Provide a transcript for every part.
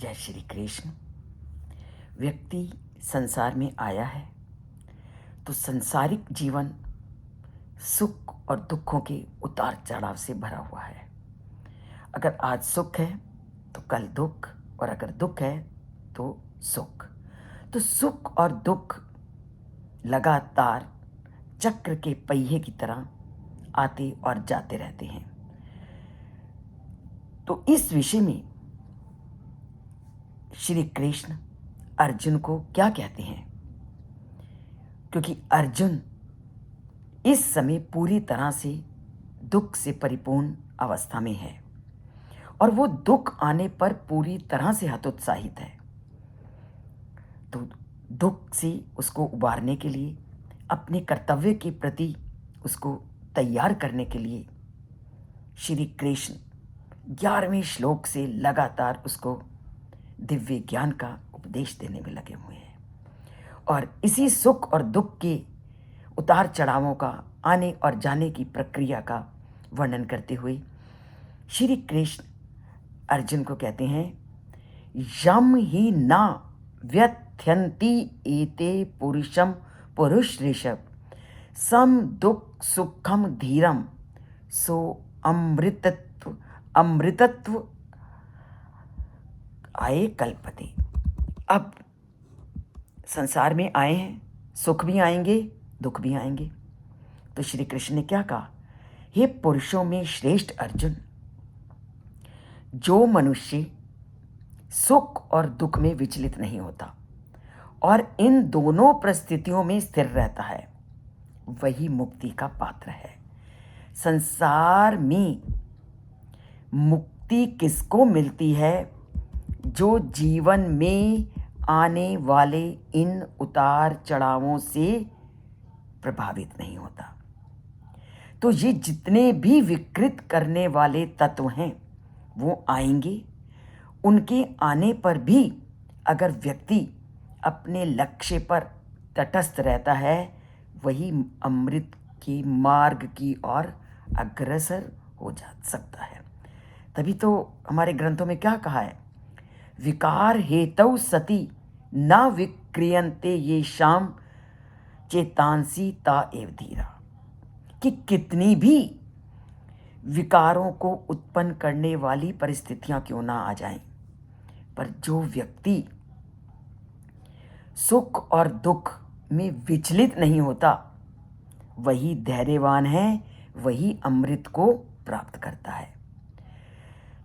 जय श्री कृष्ण। व्यक्ति संसार में आया है तो सांसारिक जीवन सुख और दुखों के उतार चढ़ाव से भरा हुआ है। अगर आज सुख है तो कल दुख, और अगर दुख है तो सुख। तो सुख और दुख लगातार चक्र के पहिए की तरह आते और जाते रहते हैं। तो इस विषय में श्री कृष्ण अर्जुन को क्या कहते हैं, क्योंकि अर्जुन इस समय पूरी तरह से दुख से परिपूर्ण अवस्था में है और वो दुख आने पर पूरी तरह से हतोत्साहित है। तो दुख से उसको उबारने के लिए, अपने कर्तव्य के प्रति उसको तैयार करने के लिए श्री कृष्ण 11वें श्लोक से लगातार उसको दिव्य ज्ञान का उपदेश देने में लगे हुए हैं। और इसी सुख और दुख के उतार चढ़ावों का, आने और जाने की प्रक्रिया का वर्णन करते हुए श्री कृष्ण अर्जुन को कहते हैं, यम ही ना व्यथ्यन्ति एते पुरुषम पुरुष ऋषभ सम दुख सुखम धीरम सो अमृतत्व आए कल्पते। अब संसार में आए हैं, सुख भी आएंगे, दुख भी आएंगे। तो श्री कृष्ण ने क्या कहा, हे पुरुषों में श्रेष्ठ अर्जुन, जो मनुष्य सुख और दुख में विचलित नहीं होता और इन दोनों परिस्थितियों में स्थिर रहता है, वही मुक्ति का पात्र है। संसार में मुक्ति किसको मिलती है? जो जीवन में आने वाले इन उतार चढ़ावों से प्रभावित नहीं होता। तो ये जितने भी विकृत करने वाले तत्व हैं वो आएंगे। उनके आने पर भी अगर व्यक्ति अपने लक्ष्य पर तटस्थ रहता है, वही अमृत की मार्ग की ओर अग्रसर हो जा सकता है। तभी तो हमारे ग्रंथों में क्या कहा है, विकार हेतौ सति न विक्रियन्ते ये शाम चेतांसी ता एव धीरा, कि कितनी भी विकारों को उत्पन्न करने वाली परिस्थितियां क्यों ना आ जाएं, पर जो व्यक्ति सुख और दुख में विचलित नहीं होता, वही धैर्यवान है, वही अमृत को प्राप्त करता है।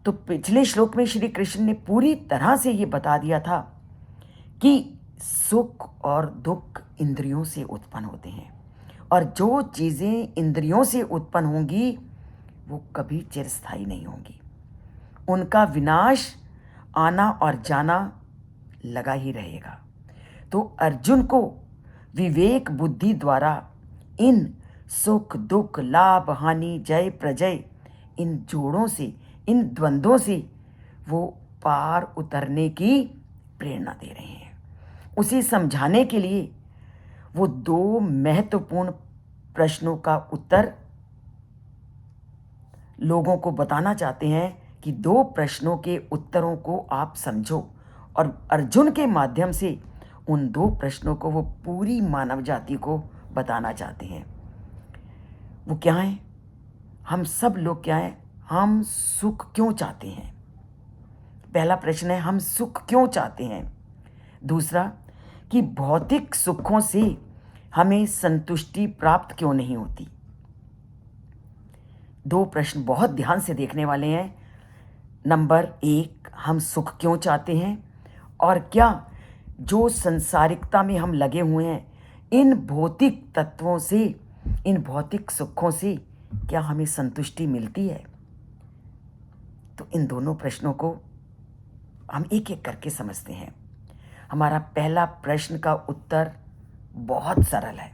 तो पिछले श्लोक में श्री कृष्ण ने पूरी तरह से ये बता दिया था कि सुख और दुख इंद्रियों से उत्पन्न होते हैं और जो चीज़ें इंद्रियों से उत्पन्न होंगी वो कभी चिरस्थायी नहीं होंगी। उनका विनाश आना और जाना लगा ही रहेगा। तो अर्जुन को विवेक बुद्धि द्वारा इन सुख दुख लाभ हानि जय प्रजय, इन जोड़ों से, इन द्वंद्वों से वो पार उतरने की प्रेरणा दे रहे हैं। उसे समझाने के लिए वो 2 महत्वपूर्ण प्रश्नों का उत्तर लोगों को बताना चाहते हैं कि 2 प्रश्नों के उत्तरों को आप समझो। और अर्जुन के माध्यम से उन 2 प्रश्नों को वो पूरी मानव जाति को बताना चाहते हैं। वो क्या है? हम सब लोग क्या है? हम सुख क्यों चाहते हैं? पहला प्रश्न है, हम सुख क्यों चाहते हैं? दूसरा, कि भौतिक सुखों से हमें संतुष्टि प्राप्त क्यों नहीं होती? 2 प्रश्न बहुत ध्यान से देखने वाले हैं। नंबर 1, हम सुख क्यों चाहते हैं, और क्या जो संसारिकता में हम लगे हुए हैं, इन भौतिक तत्वों से, इन भौतिक सुखों से क्या हमें संतुष्टि मिलती है? तो इन दोनों प्रश्नों को हम एक एक करके समझते हैं। हमारा पहला प्रश्न का उत्तर बहुत सरल है।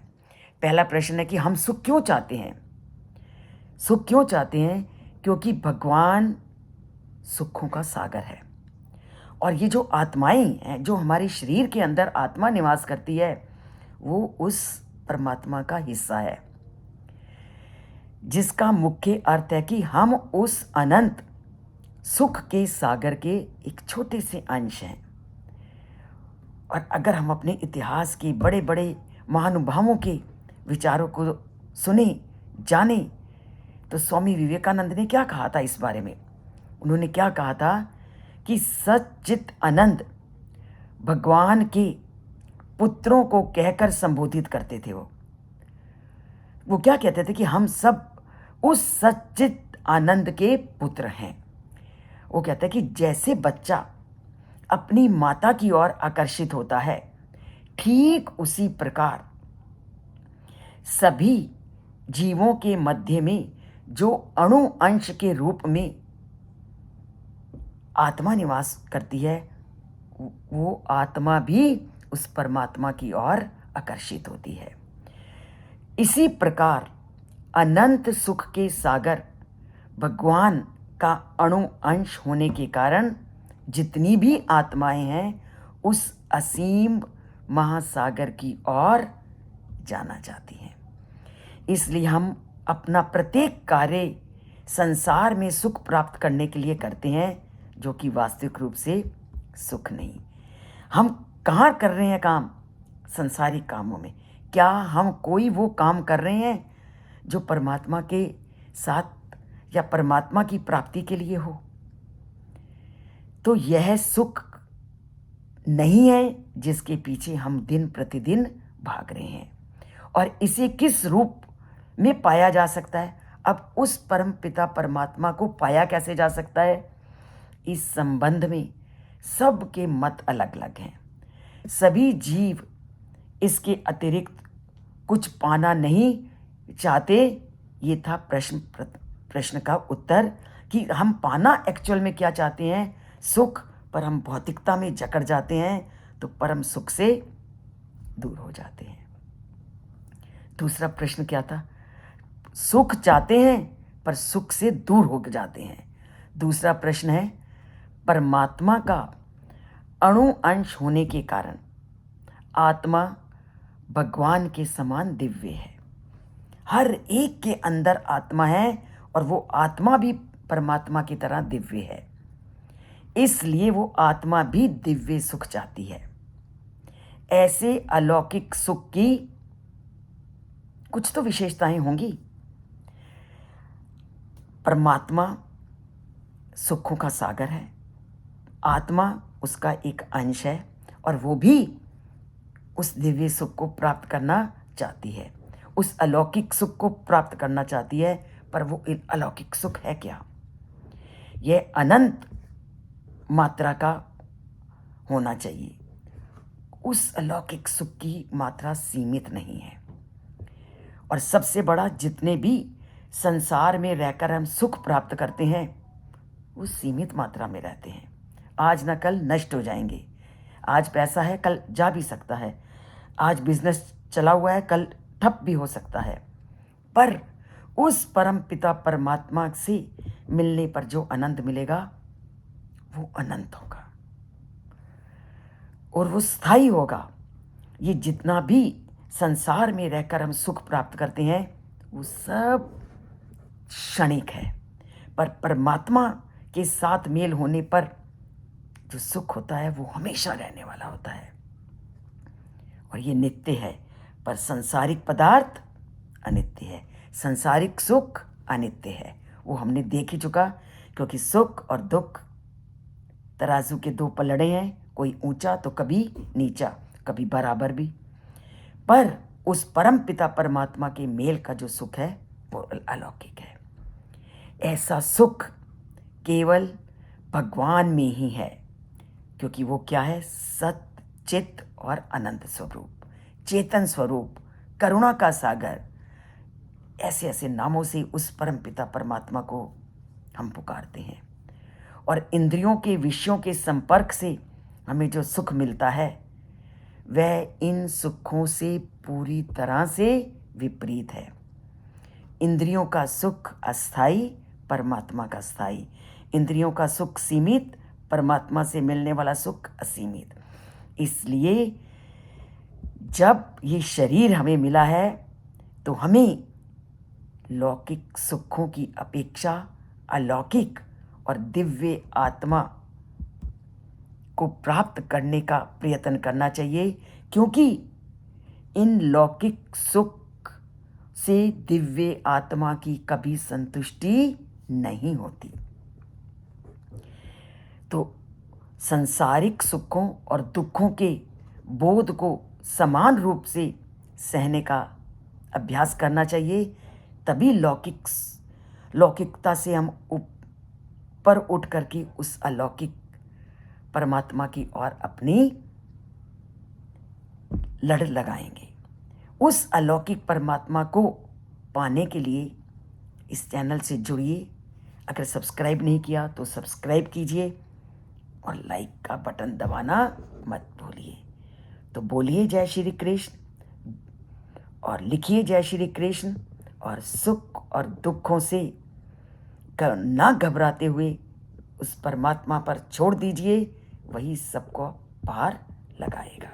पहला प्रश्न है कि हम सुख क्यों चाहते हैं? सुख क्यों चाहते हैं? क्योंकि भगवान सुखों का सागर है और ये जो आत्माएं हैं, जो हमारे शरीर के अंदर आत्मा निवास करती है, वो उस परमात्मा का हिस्सा है, जिसका मुख्य अर्थ है कि हम उस अनंत सुख के सागर के एक छोटे से अंश हैं। और अगर हम अपने इतिहास के बड़े बड़े महानुभावों के विचारों को सुने जाने, तो स्वामी विवेकानंद ने क्या कहा था इस बारे में। उन्होंने क्या कहा था कि सच्चित आनंद भगवान के पुत्रों को कहकर संबोधित करते थे। वो क्या कहते थे कि हम सब उस सच्चित आनंद के पुत्र हैं। वो कहते हैं कि जैसे बच्चा अपनी माता की ओर आकर्षित होता है, ठीक उसी प्रकार सभी जीवों के मध्य में जो अणु अंश के रूप में आत्मा निवास करती है, वो आत्मा भी उस परमात्मा की ओर आकर्षित होती है। इसी प्रकार अनंत सुख के सागर भगवान का अणु अंश होने के कारण जितनी भी आत्माएं हैं उस असीम महासागर की ओर जाना चाहती हैं। इसलिए हम अपना प्रत्येक कार्य संसार में सुख प्राप्त करने के लिए करते हैं, जो कि वास्तविक रूप से सुख नहीं। हम कहाँ कर रहे हैं काम? संसारिक कामों में। क्या हम कोई वो काम कर रहे हैं जो परमात्मा के साथ या परमात्मा की प्राप्ति के लिए हो? तो यह सुख नहीं है जिसके पीछे हम दिन प्रतिदिन भाग रहे हैं। और इसे किस रूप में पाया जा सकता है? अब उस परम पिता परमात्मा को पाया कैसे जा सकता है? इस संबंध में सबके मत अलग अलग हैं। सभी जीव इसके अतिरिक्त कुछ पाना नहीं चाहते। ये था प्रश्न का उत्तर कि हम पाना एक्चुअल में क्या चाहते हैं? सुख। पर हम भौतिकता में जकड़ जाते हैं तो परम सुख से दूर हो जाते हैं। दूसरा प्रश्न क्या था? सुख चाहते हैं पर सुख से दूर हो जाते हैं। दूसरा प्रश्न है, परमात्मा का अणु अंश होने के कारण आत्मा भगवान के समान दिव्य है। हर एक के अंदर आत्मा है और वो आत्मा भी परमात्मा की तरह दिव्य है। इसलिए वो आत्मा भी दिव्य सुख चाहती है। ऐसे अलौकिक सुख की कुछ तो विशेषताएं होंगी। परमात्मा सुखों का सागर है, आत्मा उसका एक अंश है और वो भी उस दिव्य सुख को प्राप्त करना चाहती है, उस अलौकिक सुख को प्राप्त करना चाहती है। पर वो अलौकिक सुख है क्या? यह अनंत मात्रा का होना चाहिए। उस अलौकिक सुख की मात्रा सीमित नहीं है। और सबसे बड़ा, जितने भी संसार में रहकर हम सुख प्राप्त करते हैं वो सीमित मात्रा में रहते हैं। आज न कल नष्ट हो जाएंगे। आज पैसा है, कल जा भी सकता है। आज बिजनेस चला हुआ है, कल ठप भी हो सकता है। पर उस परम पिता परमात्मा से मिलने पर जो आनंद मिलेगा वो अनंत होगा और वो स्थायी होगा। ये जितना भी संसार में रहकर हम सुख प्राप्त करते हैं वो सब क्षणिक है। पर परमात्मा के साथ मेल होने पर जो सुख होता है वो हमेशा रहने वाला होता है और ये नित्य है। पर सांसारिक पदार्थ अनित्य है, सांसारिक सुख अनित्य है। वो हमने देख ही चुका, क्योंकि सुख और दुख तराजू के दो पलड़े हैं, कोई ऊंचा तो कभी नीचा, कभी बराबर भी। पर उस परम पिता परमात्मा के मेल का जो सुख है वो अलौकिक है। ऐसा सुख केवल भगवान में ही है, क्योंकि वो क्या है? सत, चित और अनंत स्वरूप, चेतन स्वरूप, करुणा का सागर। ऐसे ऐसे नामों से उस परम पिता परमात्मा को हम पुकारते हैं। और इंद्रियों के विषयों के संपर्क से हमें जो सुख मिलता है वह इन सुखों से पूरी तरह से विपरीत है। इंद्रियों का सुख अस्थाई, परमात्मा का स्थायी। इंद्रियों का सुख सीमित, परमात्मा से मिलने वाला सुख असीमित। इसलिए जब ये शरीर हमें मिला है तो हमें लौकिक सुखों की अपेक्षा अलौकिक और दिव्य आत्मा को प्राप्त करने का प्रयत्न करना चाहिए, क्योंकि इन लौकिक सुख से दिव्य आत्मा की कभी संतुष्टि नहीं होती। तो सांसारिक सुखों और दुखों के बोध को समान रूप से सहने का अभ्यास करना चाहिए, तभी लौकिकता से हम ऊपर उठ करके उस अलौकिक परमात्मा की ओर अपनी लड़ लगाएंगे। उस अलौकिक परमात्मा को पाने के लिए इस चैनल से जुड़िए। अगर सब्सक्राइब नहीं किया तो सब्सक्राइब कीजिए और लाइक का बटन दबाना मत भूलिए। तो बोलिए जय श्री कृष्ण और लिखिए जय श्री कृष्ण, और सुख और दुखों से ना घबराते हुए उस परमात्मा पर छोड़ दीजिए, वही सबको पार लगाएगा।